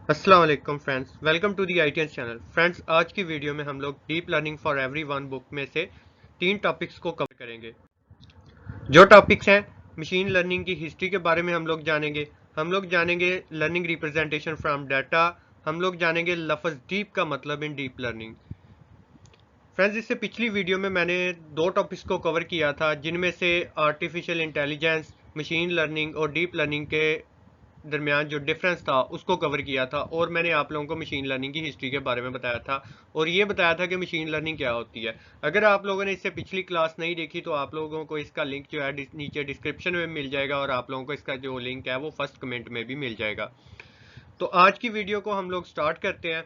अस्सलाम वालेकुम friends, welcome to the ITN channel. Friends, आज की वीडियो में हम लोग deep learning for everyone book में से 3 टॉपिक्स को कवर करेंगे। जो टॉपिक्स हैं, मशीन लर्निंग की हिस्ट्री के बारे में हम लोग जानेंगे लर्निंग रिप्रेजेंटेशन फ्रॉम डाटा, हम लोग जानेंगे लफ्ज़ डीप का मतलब इन डीप लर्निंग। फ्रेंड्स, इससे पिछली वीडियो में मैंने 2 टॉपिक्स को कवर किया था, जिनमें से आर्टिफिशियल इंटेलिजेंस, मशीन लर्निंग और डीप लर्निंग के दरमियान जो डिफरेंस था उसको कवर किया था, और मैंने आप लोगों को मशीन लर्निंग की हिस्ट्री के बारे में बताया था और ये बताया था कि मशीन लर्निंग क्या होती है। अगर आप लोगों ने इससे पिछली क्लास नहीं देखी तो आप लोगों को इसका लिंक जो है नीचे डिस्क्रिप्शन में मिल जाएगा, और आप लोगों को इसका जो लिंक है वो फर्स्ट कमेंट में भी मिल जाएगा। तो आज की वीडियो को हम लोग स्टार्ट करते हैं।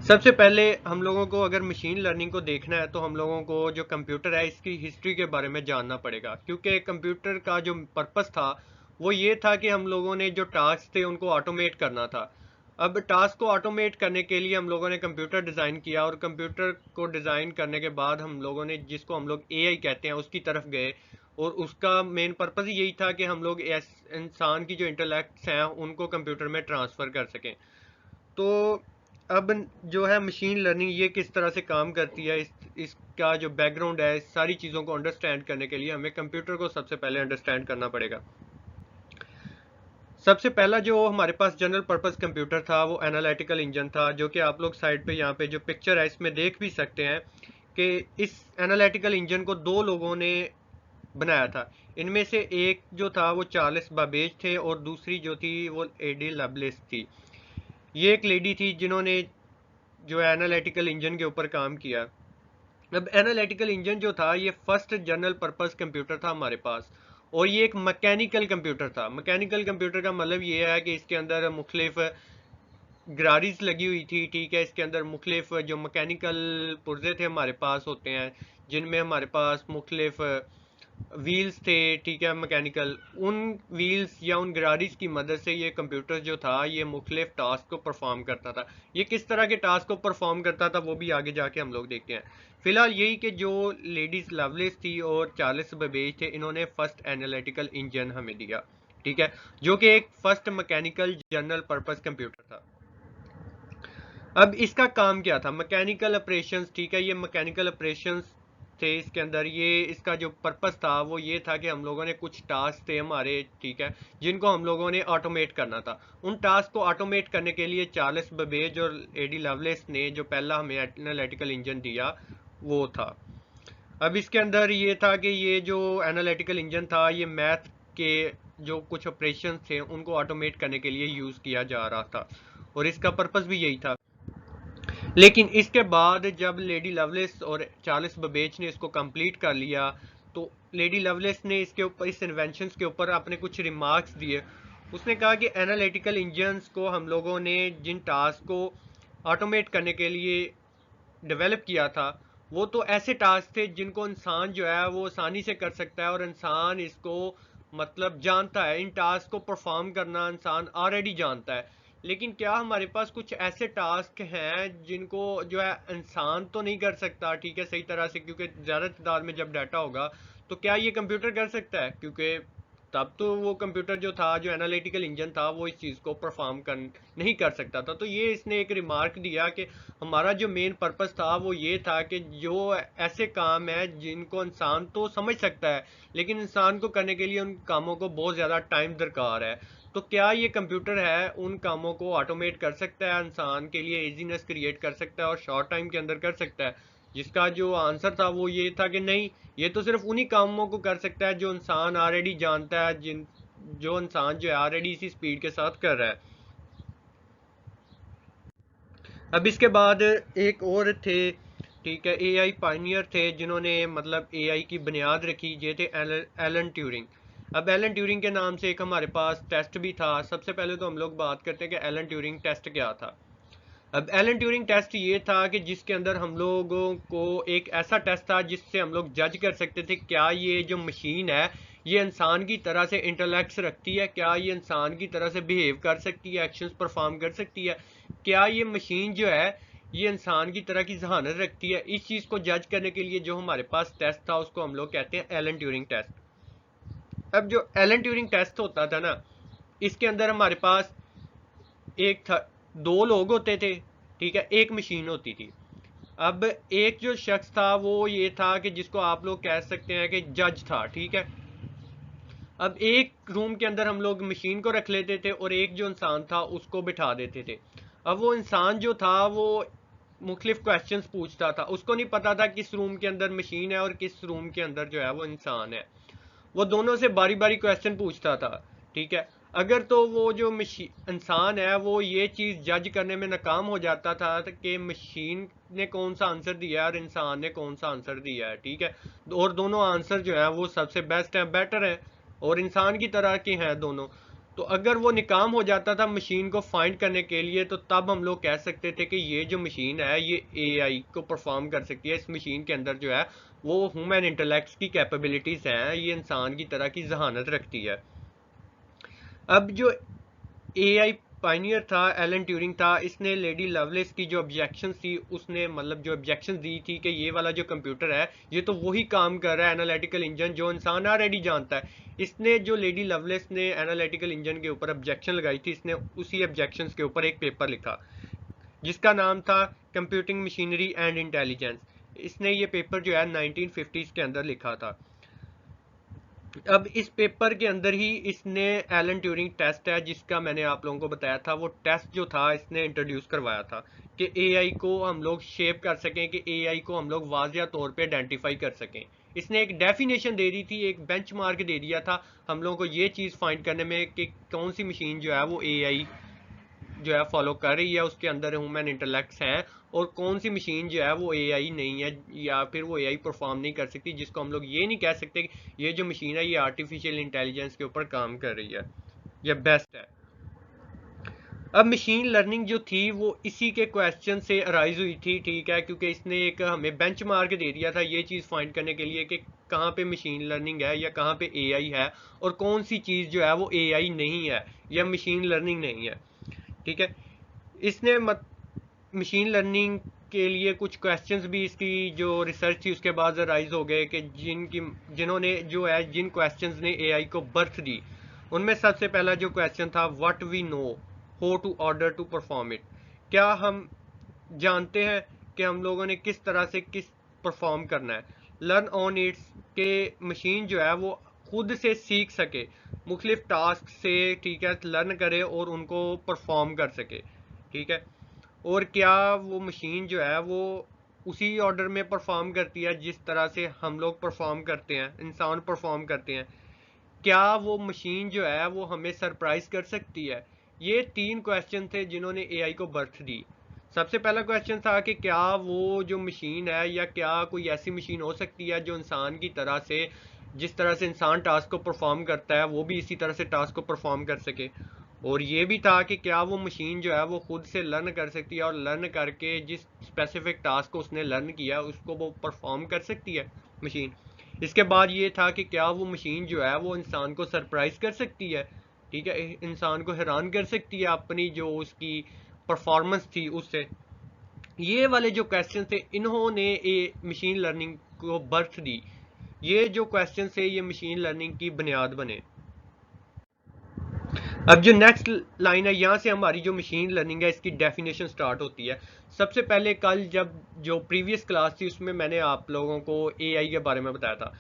सबसे पहले हम लोगों को अगर मशीन लर्निंग को देखना है तो हम लोगों को जो कंप्यूटर है इसकी हिस्ट्री के बारे में जानना पड़ेगा, क्योंकि कंप्यूटर का जो पर्पस था वो ये था कि हम लोगों ने जो टास्क थे उनको ऑटोमेट करना था। अब टास्क को ऑटोमेट करने के लिए हम लोगों ने कंप्यूटर डिज़ाइन किया, और कंप्यूटर को डिज़ाइन करने के बाद हम लोगों ने, जिसको हम लोग AI कहते हैं, उसकी तरफ गए। और उसका मेन पर्पस यही था कि हम लोग इंसान की जो इंटेलेक्ट्स हैं उनको कंप्यूटर में ट्रांसफ़र कर सकें। तो अब जो है मशीन लर्निंग ये किस तरह से काम करती है, इसका जो बैकग्राउंड है, इस सारी चीज़ों को अंडरस्टैंड करने के लिए हमें कंप्यूटर को सबसे पहले अंडरस्टैंड करना पड़ेगा। सबसे पहला जो हमारे पास जनरल पर्पस कंप्यूटर था वो एनालिटिकल इंजन था, जो कि आप लोग साइड पे यहाँ पे जो पिक्चर है इसमें देख भी सकते हैं कि इस एनालिटिकल इंजन को 2 लोगों ने बनाया था। इनमें से एक जो था वो चार्ल्स बाबेज थे, और दूसरी जो थी वो एडी लवलेस थी। ये एक लेडी थी जिन्होंने जो है एनालिटिकल इंजन के ऊपर काम किया। अब एनालिटिकल इंजन जो था ये फर्स्ट जनरल पर्पस कंप्यूटर था हमारे पास, और ये एक मैकेनिकल कंप्यूटर था। मैकेनिकल कंप्यूटर का मतलब ये है कि इसके अंदर मुख्तलिफ ग्रारीज लगी हुई थी, ठीक है। इसके अंदर मुख्तलिफ जो मैकेनिकल पुर्जे थे हमारे पास होते हैं, जिनमें हमारे पास मुख्तलिफ व्हील्स थे, ठीक है, मैकेनिकल। उन व्हील्स या उन गरारीज की मदद से ये कंप्यूटर जो था ये मुख्तलिफ टास्क को परफॉर्म करता था। ये किस तरह के टास्क को परफॉर्म करता था वो भी आगे जाके हम लोग देखते हैं। फिलहाल यही कि जो लेडीज लवलेस थी और चार्ल्स बेबेज थे, इन्होंने फर्स्ट एनालिटिकल इंजन हमें दिया, ठीक है, जो कि एक first mechanical general purpose computer था। अब इसका काम क्या था, मैकेनिकल ऑपरेशंस, ठीक है। ये मैकेनिकल ऑपरेशंस थे इसके अंदर। ये इसका जो पर्पस था वो ये था कि हम लोगों ने कुछ टास्क थे हमारे, ठीक है, जिनको हम लोगों ने ऑटोमेट करना था। उन टास्क को ऑटोमेट करने के लिए चार्ल्स बेबेज और एडी लवलेस ने जो पहला हमें एनालिटिकल इंजन दिया वो था। अब इसके अंदर ये था कि ये जो एनालिटिकल इंजन था ये मैथ के जो कुछ ऑपरेशन थे उनको ऑटोमेट करने के लिए यूज़ किया जा रहा था, और इसका पर्पस भी यही था। लेकिन इसके बाद जब लेडी लवलेस और चार्ल्स बबेज ने इसको कंप्लीट कर लिया, तो लेडी लवलेस ने इसके ऊपर, इस इन्वेंशन के ऊपर अपने कुछ रिमार्क्स दिए। उसने कहा कि एनालिटिकल इंजन्स को हम लोगों ने जिन टास्क को ऑटोमेट करने के लिए डेवलप किया था वो तो ऐसे टास्क थे जिनको इंसान जो है वो आसानी से कर सकता है, और इंसान इसको मतलब जानता है। इन टास्क को परफॉर्म करना इंसान ऑलरेडी जानता है। लेकिन क्या हमारे पास कुछ ऐसे टास्क हैं जिनको जो है इंसान तो नहीं कर सकता, ठीक है, सही तरह से, क्योंकि ज़्यादा तादाद में जब डाटा होगा तो क्या ये कंप्यूटर कर सकता है? क्योंकि तब तो वो कंप्यूटर जो था, जो एनालिटिकल इंजन था, वो इस चीज़ को परफॉर्म कर नहीं कर सकता था। तो ये इसने एक रिमार्क दिया कि हमारा जो मेन पर्पस था वो ये था कि जो ऐसे काम है जिनको इंसान तो समझ सकता है, लेकिन इंसान को करने के लिए उन कामों को बहुत ज़्यादा टाइम दरकार है। तो क्या ये कंप्यूटर है उन कामों को ऑटोमेट कर सकता है, इंसान के लिए इजीनेस क्रिएट कर सकता है और शॉर्ट टाइम के अंदर कर सकता है? जिसका जो आंसर था वो ये था कि नहीं, ये तो सिर्फ उन्हीं कामों को कर सकता है जो इंसान ऑलरेडी जानता है, जिन जो इंसान जो है ऑलरेडी इसी स्पीड के साथ कर रहा है। अब इसके बाद एक और थे, ठीक है, AI पायनियर थे जिन्होंने मतलब AI की बुनियाद रखी। ये थे एलन ट्यूरिंग। अब एलन ट्यूरिंग के नाम से एक हमारे पास टेस्ट भी था। सबसे पहले तो हम लोग बात करते हैं कि एलन ट्यूरिंग टेस्ट क्या था। अब एलन ट्यूरिंग टेस्ट ये था कि जिसके अंदर हम लोगों को एक ऐसा टेस्ट था जिससे हम लोग जज कर सकते थे क्या ये जो मशीन है ये इंसान की तरह से इंटेलेक्ट्स रखती है, क्या ये इंसान की तरह से बिहेव कर सकती है, एक्शंस परफॉर्म कर सकती है, क्या ये मशीन जो है ये इंसान की तरह की जहानत रखती है। इस चीज़ को जज करने के लिए जो हमारे पास टेस्ट था उसको हम लोग कहते हैं एलन ट्यूरिंग टेस्ट। अब जो एलन ट्यूरिंग टेस्ट होता था ना, इसके अंदर हमारे पास एक था, दो लोग होते थे, ठीक है, एक मशीन होती थी। अब एक जो शख्स था वो ये था कि जिसको आप लोग कह सकते हैं कि जज था, ठीक है। अब एक रूम के अंदर हम लोग मशीन को रख लेते थे और एक जो इंसान था उसको बिठा देते थे। अब वो इंसान जो था वो मुख्तलिफ क्वेश्चंस पूछता था, उसको नहीं पता था किस रूम के अंदर मशीन है और किस रूम के अंदर जो है वो इंसान है। वो दोनों से बारी बारी क्वेश्चन पूछता था, ठीक है। अगर तो वो जो मशीन इंसान है वो ये चीज जज करने में नाकाम हो जाता था कि मशीन ने कौन सा आंसर दिया है और इंसान ने कौन सा आंसर दिया है, ठीक है, और दोनों आंसर जो है वो सबसे बेस्ट है, बेटर है और इंसान की तरह के हैं दोनों। तो अगर वो नाकाम हो जाता था मशीन को फाइंड करने के लिए, तो तब हम लोग कह सकते थे कि ये जो मशीन है ये एआई को परफॉर्म कर सकती है, इस मशीन के अंदर जो है वो ह्यूमन इंटेलेक्ट की कैपेबिलिटीज हैं, ये इंसान की तरह की जहानत रखती है। अब जो एआई पायनियर था एलन ट्यूरिंग था, इसने लेडी लवलेस की जो ऑब्जेक्शन थी उसने मतलब जो ऑब्जेक्शन दी थी कि ये वाला जो कंप्यूटर है ये तो वही काम कर रहा है एनालिटिकल इंजन जो इंसान ऑलरेडी जानता है। इसने जो लेडी लवलेस ने एनालिटिकल इंजन के ऊपर ऑब्जेक्शन लगाई थी, इसने उसी ऑब्जेक्शन के ऊपर एक पेपर लिखा जिसका नाम था कंप्यूटिंग मशीनरी एंड इंटेलिजेंस। इसने ये पेपर जो है 1950s के अंदर लिखा था। अब इस पेपर के अंदर ही इसने एलन ट्यूरिंग टेस्ट है जिसका मैंने आप लोगों को बताया था, वो टेस्ट जो था इसने इंट्रोड्यूस करवाया था कि एआई को हम लोग शेप कर सकें, कि एआई को हम लोग वाजिया तौर पे आइडेंटिफाई कर सकें। इसने एक डेफिनेशन दे दी थी, एक बेंचमार्क दे दिया था हम लोगों को ये चीज़ फाइंड करने में कि कौन सी मशीन जो है वो एआई जो है फॉलो कर रही है, उसके अंदर ह्यूमन इंटेलेक्ट्स हैं, और कौन सी मशीन जो है वो एआई नहीं है या फिर वो एआई परफॉर्म नहीं कर सकती, जिसको हम लोग ये नहीं कह सकते कि ये जो मशीन है ये आर्टिफिशियल इंटेलिजेंस के ऊपर काम कर रही है, ये बेस्ट है। अब मशीन लर्निंग जो थी वो इसी के क्वेश्चन से अराइज हुई थी, ठीक है, क्योंकि इसने एक हमें बेंचमार्क दे दिया था ये चीज़ फाइंड करने के लिए कि कहाँ पे मशीन लर्निंग है या कहाँ पे एआई है, और कौन सी चीज़ जो है वो एआई नहीं है या मशीन लर्निंग नहीं है, ठीक है। इसने मशीन लर्निंग के लिए कुछ क्वेश्चंस भी इसकी जो रिसर्च थी उसके बाद राइज हो गए कि जिन्होंने जो है जिन क्वेश्चंस ने एआई को बर्थ दी, उनमें सबसे पहला जो क्वेश्चन था what we know how to order to perform it. क्या हम जानते हैं कि हम लोगों ने किस तरह से किस परफॉर्म करना है। लर्न ऑन इट्स के मशीन जो है वो खुद से सीख सके मुख्तलिफ टास्क से, ठीक है, लर्न करे और उनको परफॉर्म कर सके, ठीक है। और क्या वो मशीन जो है वो उसी ऑर्डर में परफॉर्म करती है जिस तरह से हम लोग परफॉर्म करते हैं, इंसान परफॉर्म करते हैं। क्या वो मशीन जो है वो हमें सरप्राइज कर सकती है। ये तीन क्वेश्चन थे जिन्होंने एआई को बर्थ दी। सबसे पहला क्वेश्चन था कि क्या वो जो मशीन है या क्या कोई ऐसी मशीन हो सकती है जो इंसान की तरह से, जिस तरह से इंसान टास्क को परफॉर्म करता है वो भी इसी तरह से टास्क को परफॉर्म कर सके। और ये भी था कि क्या वो मशीन जो है वो खुद से लर्न कर सकती है और लर्न करके जिस स्पेसिफिक टास्क को उसने लर्न किया उसको वो परफॉर्म कर सकती है मशीन। इसके बाद ये था कि क्या वो मशीन जो है वो इंसान को सरप्राइज कर सकती है, ठीक है, इंसान को हैरान कर सकती है अपनी जो उसकी परफॉर्मेंस थी उससे। ये वाले जो क्वेश्चन थे इन्होंने मशीन लर्निंग को बर्थ दी। ये जो क्वेश्चन थे ये मशीन लर्निंग की बुनियाद बने। अब जो नेक्स्ट लाइन है यहाँ से हमारी जो मशीन लर्निंग है इसकी डेफिनेशन स्टार्ट होती है। सबसे पहले कल जब जो प्रीवियस क्लास थी उसमें मैंने आप लोगों को एआई के बारे में बताया था।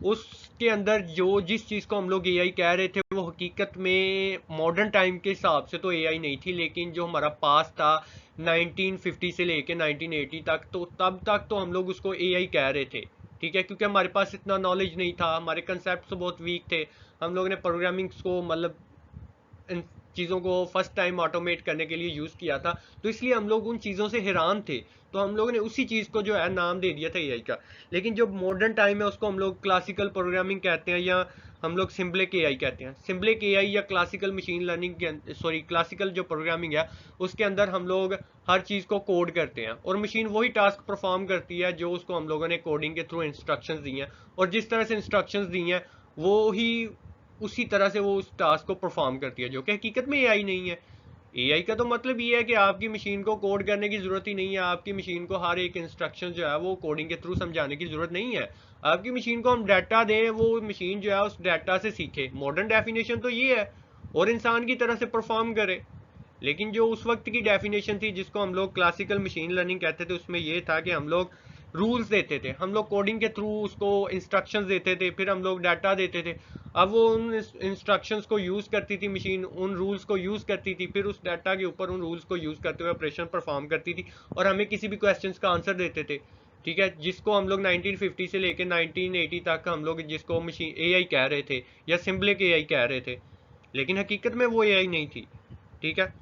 उसके अंदर जो जिस चीज़ को हम लोग एआई कह रहे थे वो हकीकत में मॉडर्न टाइम के हिसाब से तो एआई नहीं थी, लेकिन जो हमारा पास था 1950 से लेके 1980 तक, तो तब तक तो हम लोग उसको एआई कह रहे थे, ठीक है, क्योंकि हमारे पास इतना नॉलेज नहीं था, हमारे कंसेप्ट तो बहुत वीक थे। हम लोग ने प्रोग्रामिंग्स को मतलब इन चीज़ों को फर्स्ट टाइम ऑटोमेट करने के लिए यूज़ किया था, तो इसलिए हम लोग उन चीज़ों से हैरान थे, तो हम लोगों ने उसी चीज़ को जो है नाम दे दिया था एआई का। लेकिन जो मॉडर्न टाइम है उसको हम लोग क्लासिकल प्रोग्रामिंग कहते हैं या हम लोग सिम्बलिक एआई कहते हैं। सिम्बलिक एआई या क्लासिकल मशीन लर्निंग के सॉरी क्लासिकल जो प्रोग्रामिंग है उसके अंदर हम लोग हर चीज़ को कोड करते हैं और मशीन वही टास्क परफॉर्म करती है जो उसको हम लोगों ने कोडिंग के थ्रू इंस्ट्रक्शंस दी हैं, और जिस तरह से इंस्ट्रक्शंस दी हैं वो ही उसी तरह से वो उस टास्क को परफॉर्म करती है, जो कि हकीकत में एआई नहीं है। एआई का तो मतलब ये है कि आपकी मशीन को कोड करने की जरूरत ही नहीं है, आपकी मशीन को हर एक इंस्ट्रक्शन जो है वो कोडिंग के थ्रू समझाने की जरूरत नहीं है। आपकी मशीन को हम डाटा दें, वो मशीन जो है उस डाटा से सीखे, मॉडर्न डेफिनेशन तो ये है, और इंसान की तरह से परफॉर्म करे। लेकिन जो उस वक्त की डेफिनेशन थी जिसको हम लोग क्लासिकल मशीन लर्निंग कहते थे, उसमें ये था कि हम लोग रूल्स देते थे, हम लोग कोडिंग के थ्रू उसको इंस्ट्रक्शंस देते थे, फिर हम लोग डाटा देते थे। अब वो उन इंस्ट्रक्शंस को यूज़ करती थी मशीन, उन रूल्स को यूज़ करती थी, फिर उस डाटा के ऊपर उन रूल्स को यूज़ करते हुए ऑपरेशन परफॉर्म करती थी और हमें किसी भी क्वेश्चंस का आंसर देते थे। ठीक है, जिसको हम लोग 1950 से लेकर 1980 तक हम लोग जिसको मशीन एआई कह रहे थे या सिंबलिक एआई कह रहे थे, लेकिन हकीकत में वो एआई नहीं थी। ठीक है,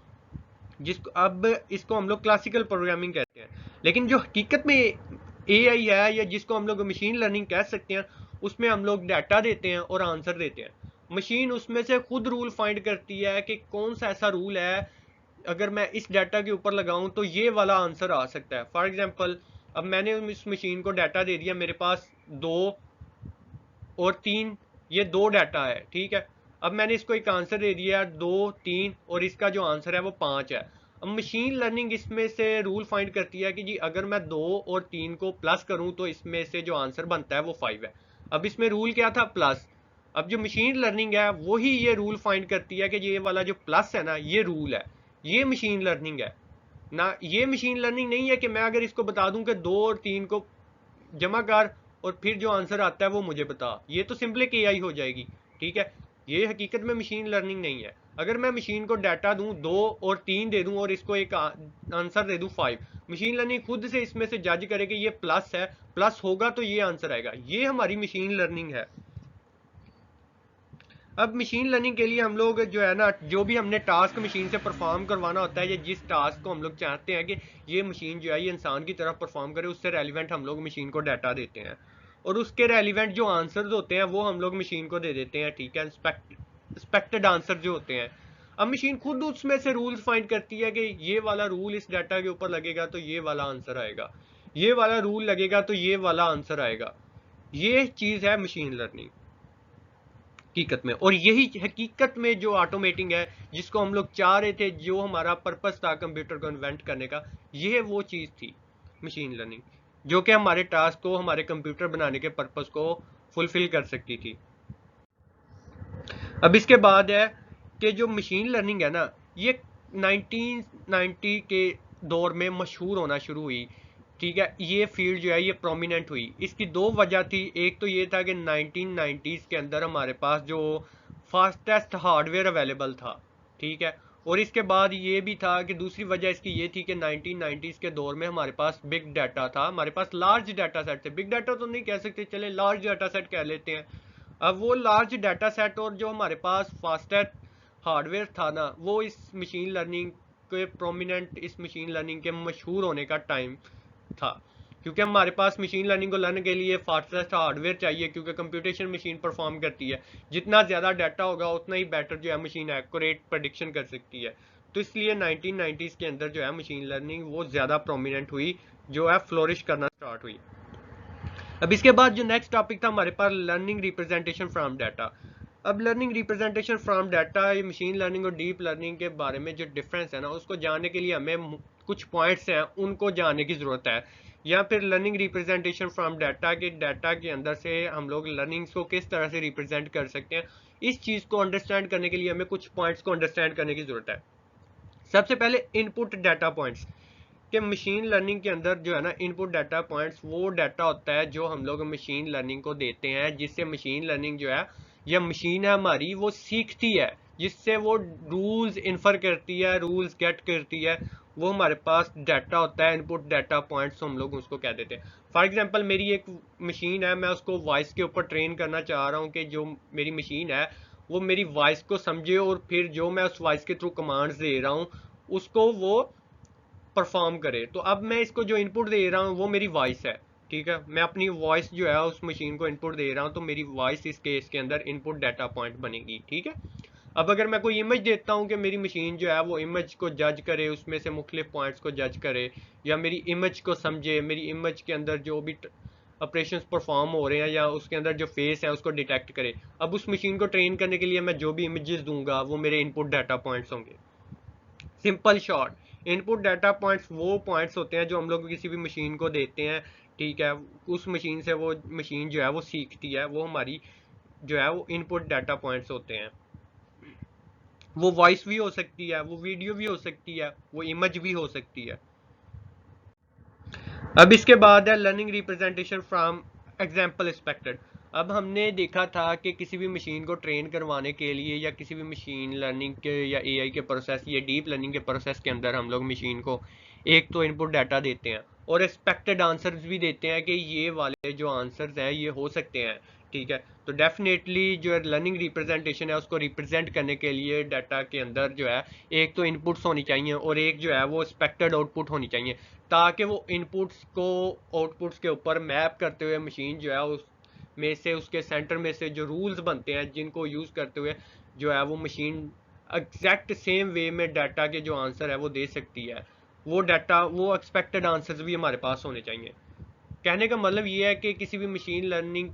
जिसको अब इसको हम लोग क्लासिकल प्रोग्रामिंग कहते हैं। लेकिन जो हकीकत में एआई है या जिसको हम लोग मशीन लर्निंग कह सकते हैं, उसमें हम लोग डाटा देते हैं और आंसर देते हैं। मशीन उसमें से खुद रूल फाइंड करती है कि कौन सा ऐसा रूल है, अगर मैं इस डाटा के ऊपर लगाऊं तो ये वाला आंसर आ सकता है। फॉर एग्जांपल, अब मैंने इस मशीन को डाटा दे दिया, मेरे पास 2 और 3, ये 2 डाटा है। ठीक है, अब मैंने इसको एक आंसर दे दिया 2 3 और इसका जो आंसर है वो 5 है। अब मशीन लर्निंग इसमें से रूल फाइंड करती है कि जी अगर मैं 2 और 3 को प्लस करूं तो इसमें से जो आंसर बनता है वो 5 है। अब इसमें रूल क्या था? प्लस। अब जो मशीन लर्निंग है वही ये रूल फाइंड करती है कि ये वाला जो प्लस है ना, ये रूल है, ये मशीन लर्निंग है ना। ये मशीन लर्निंग नहीं है कि मैं अगर इसको बता दूं कि 2 और 3 को जमा कर और फिर जो आंसर आता है वो मुझे बता, ये तो सिंपली एआई हो जाएगी। ठीक है, ये हकीकत में मशीन लर्निंग नहीं है। अगर मैं मशीन को डाटा दूं 2 और 3 दे दूं और इसको एक आंसर दे दूं 5, मशीन लर्निंग खुद से इसमें से जज करे कि ये प्लस है, प्लस होगा तो ये आंसर आएगा। ये हमारी मशीन लर्निंग है। अब मशीन लर्निंग के लिए हम लोग जो है ना, जो भी हमने टास्क मशीन से परफॉर्म करवाना होता है या जिस टास्क को हम लोग चाहते हैं कि ये मशीन जो है ये इंसान की तरह परफॉर्म करे, उससे रेलिवेंट हम लोग मशीन को डाटा देते हैं और उसके रेलिवेंट जो आंसर्स होते हैं वो हम लोग मशीन को दे देते हैं। ठीक है, एक्सपेक्टेड आंसर जो होते हैं। अब मशीन खुद उसमें से रूल्स फाइंड करती है कि ये वाला रूल इस डाटा के ऊपर लगेगा तो ये वाला आंसर आएगा, ये वाला रूल लगेगा तो ये वाला आंसर आएगा। ये चीज़ है मशीन लर्निंग हकीकत में। और यही हकीकत में जो ऑटोमेटिंग है जिसको हम लोग चाह रहे थे, जो हमारा पर्पस था कंप्यूटर को इन्वेंट करने का, ये वो चीज़ थी मशीन लर्निंग, जो कि हमारे टास्क को, हमारे कंप्यूटर बनाने के पर्पस को फुलफिल कर सकती थी। अब इसके बाद है कि जो मशीन लर्निंग है ना, ये 1990 के दौर में मशहूर होना शुरू हुई। ठीक है, ये फील्ड जो है ये प्रोमिनेंट हुई। इसकी दो वजह थी। एक तो ये था कि 1990s के अंदर हमारे पास जो फास्टेस्ट हार्डवेयर अवेलेबल था। ठीक है, और इसके बाद ये भी था कि दूसरी वजह इसकी ये थी कि 1990s के दौर में हमारे पास बिग डाटा था, हमारे पास लार्ज डाटा सेट थे। बिग डाटा तो नहीं कह सकते, चले लार्ज डाटा सेट कह लेते हैं। अब वो लार्ज डाटा सेट और जो हमारे पास फास्टेस्ट हार्डवेयर था ना, वो इस मशीन लर्निंग के प्रोमिनेंट, इस मशीन लर्निंग के मशहूर होने का टाइम था। क्योंकि हमारे पास मशीन लर्निंग को लर्न के लिए फास्टेस्ट हार्डवेयर चाहिए, क्योंकि कंप्यूटेशन मशीन परफॉर्म करती है। जितना ज़्यादा डाटा होगा उतना ही बेटर जो है मशीन एक्यूरेट प्रेडिक्शन कर सकती है। तो इसलिए 1990s के अंदर जो है मशीन लर्निंग वो ज़्यादा प्रोमिनेंट हुई, जो है फ्लोरिश करना स्टार्ट हुई। अब इसके बाद जो नेक्स्ट टॉपिक था हमारे पास, लर्निंग रिप्रेजेंटेशन फ्रॉम डाटा। अब learning representation from data, machine learning और डीप लर्निंग के बारे में जो डिफरेंस है ना, उसको जानने के लिए हमें कुछ पॉइंट्स हैं उनको जानने की ज़रूरत है। या फिर लर्निंग रिप्रेजेंटेशन फ्रॉम डाटा के, डाटा के अंदर से हम लोग लर्निंग्स को किस तरह से रिप्रेजेंट कर सकते हैं, इस चीज़ को अंडरस्टैंड करने के लिए हमें कुछ पॉइंट्स को अंडरस्टैंड करने की ज़रूरत है। सबसे पहले इनपुट डाटा पॉइंट्स। कि मशीन लर्निंग के अंदर जो है ना, इनपुट डाटा पॉइंट्स वो डाटा होता है जो हम लोग मशीन लर्निंग को देते हैं, जिससे मशीन लर्निंग जो है या मशीन है हमारी वो सीखती है, जिससे वो रूल्स इन्फर करती है, रूल्स गेट करती है। वो हमारे पास डाटा होता है, इनपुट डाटा पॉइंट्स हम लोग उसको कह देते हैं। फॉर एग्जांपल, मेरी एक मशीन है, मैं उसको वॉइस के ऊपर ट्रेन करना चाह रहा हूँ कि जो मेरी मशीन है वो मेरी वॉइस को समझे और फिर जो मैं उस वॉइस के थ्रू कमांड्स दे रहा हूँ उसको वो परफॉर्म करे। तो अब मैं इसको जो इनपुट दे रहा हूँ वो मेरी वॉइस है। ठीक है, मैं अपनी वॉइस जो है उस मशीन को इनपुट दे रहा हूँ, तो मेरी वॉइस इस केस के अंदर इनपुट डाटा पॉइंट बनेगी। ठीक है, अब अगर मैं कोई इमेज देता हूँ कि मेरी मशीन जो है वो इमेज को जज करे, उसमें से मुख्तलिफ पॉइंट्स को जज करे या मेरी इमेज को समझे, मेरी इमेज के अंदर जो भी ऑपरेशंस परफॉर्म हो रहे हैं या उसके अंदर जो फेस है उसको डिटेक्ट करे, अब उस मशीन को ट्रेन करने के लिए मैं जो भी इमेजेस दूंगा वो मेरे इनपुट डाटा पॉइंट्स होंगे। Simple short, input data points वो पॉइंट्स होते हैं जो हम लोग किसी भी मशीन को देते हैं। ठीक है, उस मशीन से वो मशीन जो है वो सीखती है, वो हमारी जो है वो इनपुट डाटा पॉइंट्स होते हैं। वो वॉइस भी हो सकती है, वो वीडियो भी हो सकती है, वो इमेज भी हो सकती है। अब इसके बाद है learning representation from example expected. अब हमने देखा था कि किसी भी मशीन को ट्रेन करवाने के लिए या किसी भी मशीन लर्निंग के या एआई के प्रोसेस या डीप लर्निंग के प्रोसेस के अंदर हम लोग मशीन को एक तो इनपुट डाटा देते हैं और एक्सपेक्टेड आंसर्स भी देते हैं कि ये वाले जो आंसर्स हैं ये हो सकते हैं। ठीक है, तो डेफिनेटली जो लर्निंग रिप्रेजेंटेशन है उसको रिप्रेजेंट करने के लिए डाटा के अंदर जो है एक तो इनपुट्स होनी चाहिए और एक जो है वो एक्सपेक्टेड आउटपुट होनी चाहिए, ताकि वो इनपुट्स को आउटपुट्स के ऊपर मैप करते हुए मशीन जो है उस में से उसके सेंटर में से जो रूल्स बनते हैं जिनको यूज़ करते हुए जो है वो मशीन एग्जैक्ट सेम वे में डाटा के जो आंसर है वो दे सकती है। वो डाटा वो एक्सपेक्टेड आंसर्स भी हमारे पास होने चाहिए। कहने का मतलब ये है कि किसी भी मशीन लर्निंग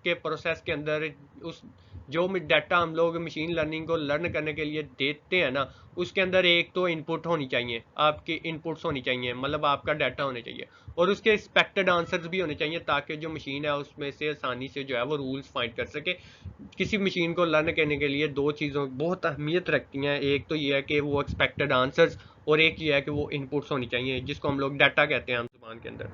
के प्रोसेस के अंदर उस जो डाटा हम लोग मशीन लर्निंग को लर्न करने के लिए देते हैं ना, उसके अंदर एक तो इनपुट होनी चाहिए, आपकी इनपुट्स होनी चाहिए, मतलब आपका डाटा होने चाहिए, और उसके एक्सपेक्टेड आंसर्स भी होने चाहिए ताकि जो मशीन है उसमें से आसानी से जो है वो रूल्स फाइंड कर सके। किसी मशीन को लर्न करने के लिए दो चीज़ों बहुत अहमियत रखती हैं, एक तो ये है कि वो एक्सपेक्टेड आंसर्स और एक ये है कि वो इनपुट्स होनी चाहिए जिसको हम लोग डाटा कहते हैं हम जुबान के अंदर।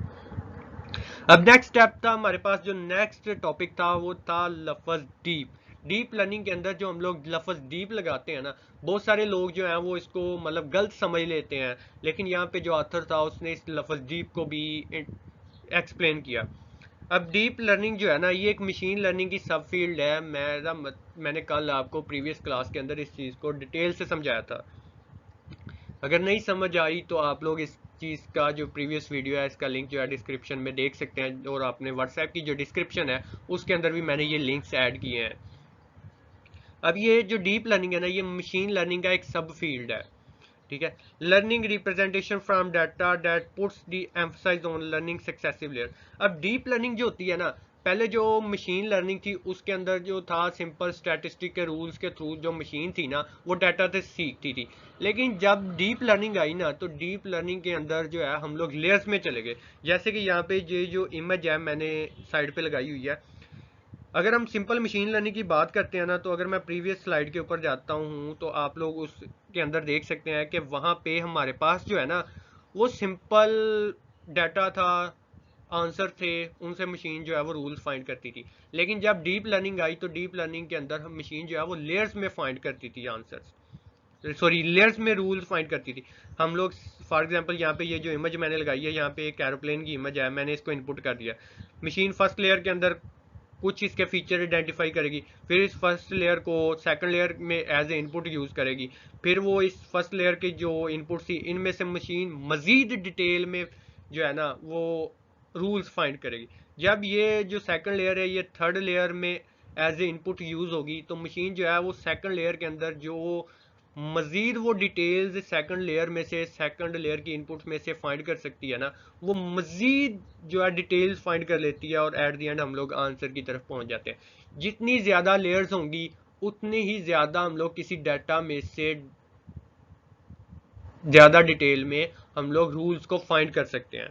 अब नेक्स्ट स्टेप था हमारे पास, जो नेक्स्ट टॉपिक था वो था लफ्ज डीप। डीप लर्निंग के अंदर जो हम लोग लफ्ज डीप लगाते हैं ना, बहुत सारे लोग जो हैं वो इसको मतलब गलत समझ लेते हैं, लेकिन यहाँ पे जो ऑथर था उसने इस लफ्ज डीप को भी एक्सप्लेन किया। अब डीप लर्निंग जो है ना ये एक मशीन लर्निंग की सब फील्ड है। मैंने कल आपको प्रीवियस क्लास के अंदर इस चीज़ को डिटेल से समझाया था। अगर नहीं समझ आई तो आप लोग इस चीज़ का जो प्रीवियस वीडियो है इसका लिंक जो है डिस्क्रिप्शन में देख सकते हैं, और अपने व्हाट्सएप की जो डिस्क्रिप्शन है उसके अंदर भी मैंने ये लिंक्स ऐड किए हैं। अब ये जो डीप लर्निंग है ना ये मशीन लर्निंग का एक सब फील्ड है। ठीक है, learning representation from data that puts the emphasize on learning successive layer. अब डीप लर्निंग जो होती है ना, पहले जो मशीन लर्निंग थी उसके अंदर जो था सिंपल स्टैटिस्टिक के रूल्स के थ्रू जो मशीन थी ना वो डाटा से सीखती थी। लेकिन जब डीप लर्निंग आई ना तो डीप लर्निंग के अंदर जो है हम लोग लेयर्स में चले गए। जैसे कि यहाँ पे ये जो इमेज है मैंने साइड पे लगाई हुई है, अगर हम सिंपल मशीन लर्निंग की बात करते हैं ना, तो अगर मैं प्रीवियस स्लाइड के ऊपर जाता हूँ तो आप लोग उसके अंदर देख सकते हैं कि वहाँ पे हमारे पास जो है ना वो सिंपल डाटा था, आंसर थे, उनसे मशीन जो है वो रूल्स फाइंड करती थी। लेकिन जब डीप लर्निंग आई तो डीप लर्निंग के अंदर हम मशीन जो है वो लेयर्स में फाइंड करती थी आंसर्स, सॉरी लेयर्स में रूल्स फाइंड करती थी। हम लोग फॉर एग्जांपल यहाँ पे ये जो इमेज मैंने लगाई है, यहाँ पे एक एरोप्लेन की इमेज है, मैंने इसको इनपुट कर दिया। मशीन फर्स्ट लेयर के अंदर कुछ इसके फीचर आइडेंटिफाई करेगी, फिर इस फर्स्ट लेयर को सेकंड लेयर में एज ए इनपुट यूज़ करेगी, फिर वो इस फर्स्ट लेयर की जो इनपुट थी इनमें से मशीन मज़ीद डिटेल में जो है ना वो रूल्स फाइंड करेगी। जब ये जो सेकंड लेयर है ये थर्ड लेयर में एज ए इनपुट यूज़ होगी तो मशीन जो है वो सेकंड लेयर के अंदर जो मजीद वो डिटेल्स सेकंड लेयर में से सेकंड लेयर की इनपुट में से फाइंड कर सकती है ना, वो मजीद जो है डिटेल्स फाइंड कर लेती है और एट द एंड हम लोग आंसर की तरफ पहुंच जाते हैं। जितनी ज़्यादा लेयर्स होंगी उतनी ही ज़्यादा हम लोग किसी डाटा में से ज़्यादा डिटेल में हम लोग रूल्स को फाइंड कर सकते हैं।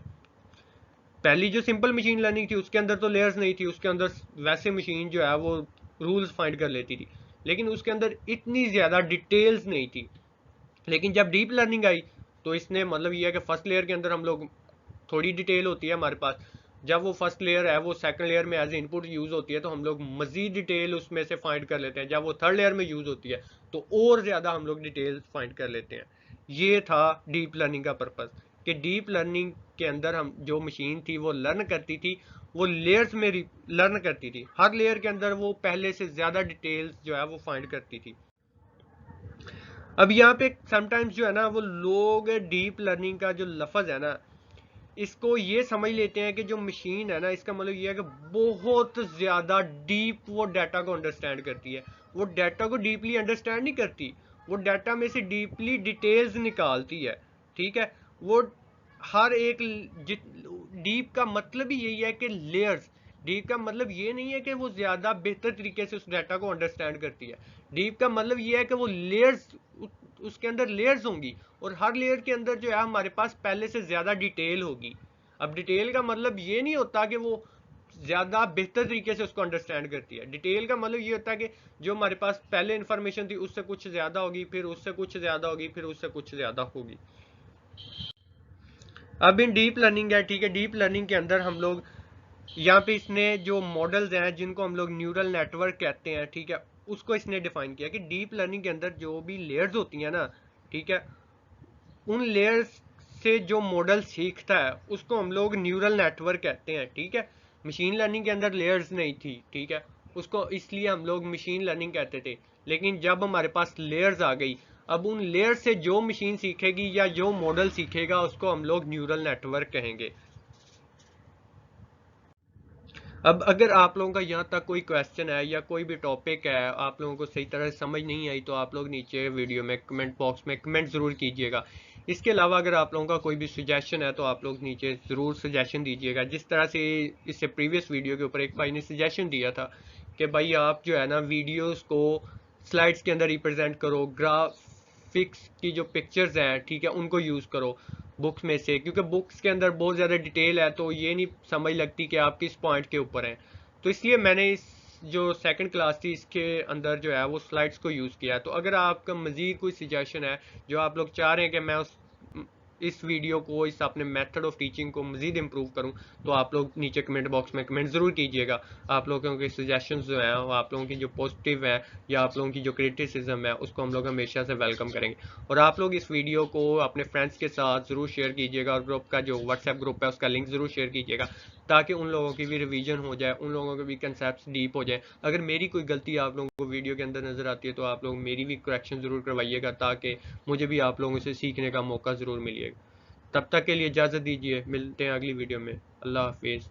पहली जो सिंपल मशीन लर्निंग थी उसके अंदर तो लेयर्स नहीं थी, उसके अंदर वैसे मशीन जो है वो रूल्स फाइंड कर लेती थी, लेकिन उसके अंदर इतनी ज़्यादा डिटेल्स नहीं थी। लेकिन जब डीप लर्निंग आई तो इसने मतलब ये है कि फर्स्ट लेयर के अंदर हम लोग थोड़ी डिटेल होती है हमारे पास, जब वो फर्स्ट लेयर है वो सेकंड लेयर में एज ए इनपुट यूज़ होती है तो हम लोग मजीद डिटेल उसमें से फाइंड कर लेते हैं, जब वो थर्ड लेयर में यूज़ होती है तो और ज़्यादा हम लोग डिटेल फाइंड कर लेते हैं। ये था डीप लर्निंग का पर्पज़, कि डीप लर्निंग के अंदर हम जो मशीन थी वो लर्न करती थी, वो लेयर्स में लर्न करती थी, हर लेयर के अंदर वो पहले से ज़्यादा डिटेल्स जो है वो फाइंड करती थी। अब यहाँ पे समटाइम्स जो है ना वो लोग डीप लर्निंग का जो लफ्ज़ है ना इसको ये समझ लेते हैं कि जो मशीन है ना इसका मतलब ये है कि बहुत ज़्यादा डीप वो डाटा को अंडरस्टैंड करती है। वो डाटा को डीपली अंडरस्टैंड नहीं करती, वो डाटा में से डीपली डिटेल्स निकालती है। ठीक है, वो हर एक डीप का मतलब ही यही है कि लेयर्स, डीप का मतलब ये नहीं है कि वो ज़्यादा बेहतर तरीके से उस डाटा को अंडरस्टैंड करती है। डीप का मतलब ये है कि वो लेयर्स, उसके अंदर लेयर्स होंगी और हर लेयर के अंदर जो है हमारे पास पहले से ज़्यादा डिटेल होगी। अब डिटेल का मतलब ये नहीं होता कि वो ज़्यादा बेहतर तरीके से उसको अंडरस्टैंड करती है। डिटेल का मतलब ये होता है कि जो हमारे पास पहले इन्फॉर्मेशन थी उससे कुछ ज़्यादा होगी, फिर उससे कुछ ज़्यादा होगी, फिर उससे कुछ ज़्यादा होगी। अब इन डीप लर्निंग है, ठीक है, डीप लर्निंग के अंदर हम लोग यहाँ पे इसने जो मॉडल्स हैं जिनको हम लोग न्यूरल नेटवर्क कहते हैं, ठीक है, उसको इसने डिफाइन किया कि डीप लर्निंग के अंदर जो भी लेयर्स होती हैं ना, ठीक है, उन लेयर्स से जो मॉडल सीखता है उसको हम लोग न्यूरल नेटवर्क कहते हैं, ठीक है। मशीन लर्निंग के अंदर लेयर्स नहीं थी, ठीक है, उसको इसलिए हम लोग मशीन लर्निंग कहते थे। लेकिन जब हमारे पास लेयर्स आ गई, अब उन लेयर्स से जो मशीन सीखेगी या जो मॉडल सीखेगा उसको हम लोग न्यूरल नेटवर्क कहेंगे। अब अगर आप लोगों का यहाँ तक कोई क्वेश्चन है या कोई भी टॉपिक है आप लोगों को सही तरह से समझ नहीं आई, तो आप लोग नीचे वीडियो में कमेंट बॉक्स में कमेंट ज़रूर कीजिएगा। इसके अलावा अगर आप लोगों का कोई भी सजेशन है तो आप लोग नीचे ज़रूर सजेशन दीजिएगा। जिस तरह से इससे प्रीवियस वीडियो के ऊपर एक भाई ने सजेशन दिया था कि भाई आप जो है ना वीडियोज़ को स्लाइड्स के अंदर रिप्रेजेंट करो, ग्राफिक्स की जो पिक्चर्स हैं, ठीक है, उनको यूज़ करो बुक्स में से, क्योंकि बुक्स के अंदर बहुत ज़्यादा डिटेल है तो ये नहीं समझ लगती कि आप किस पॉइंट के ऊपर हैं। तो इसलिए मैंने इस जो सेकंड क्लास थी इसके अंदर जो है वो स्लाइड्स को यूज़ किया। तो अगर आपका मज़ीद कोई सजेशन है जो आप लोग चाह रहे हैं कि मैं उस इस वीडियो को, इस अपने मेथड ऑफ टीचिंग को मज़ीद इम्प्रूव करूं, तो आप लोग नीचे कमेंट बॉक्स में कमेंट ज़रूर कीजिएगा। आप लोगों के सजेशंस जो हैं, आप लोगों की जो पॉजिटिव है या आप लोगों की जो क्रिटिसिज्म है उसको हम लोग हमेशा से वेलकम करेंगे। और आप लोग इस वीडियो को अपने फ्रेंड्स के साथ ज़रूर शेयर कीजिएगा और ग्रुप का जो व्हाट्सएप ग्रुप है उसका लिंक ज़रूर शेयर कीजिएगा, ताकि उन लोगों की भी रिवीजन हो जाए, उन लोगों के भी कंसेप्ट डीप हो जाए। अगर मेरी कोई गलती आप लोगों को वीडियो के अंदर नज़र आती है तो आप लोग मेरी भी करेक्शन ज़रूर करवाइएगा, ताकि मुझे भी आप लोगों से सीखने का मौका ज़रूर मिलेगा। तब तक के लिए इजाज़त दीजिए, मिलते हैं अगली वीडियो में। अल्लाह हाफिज़।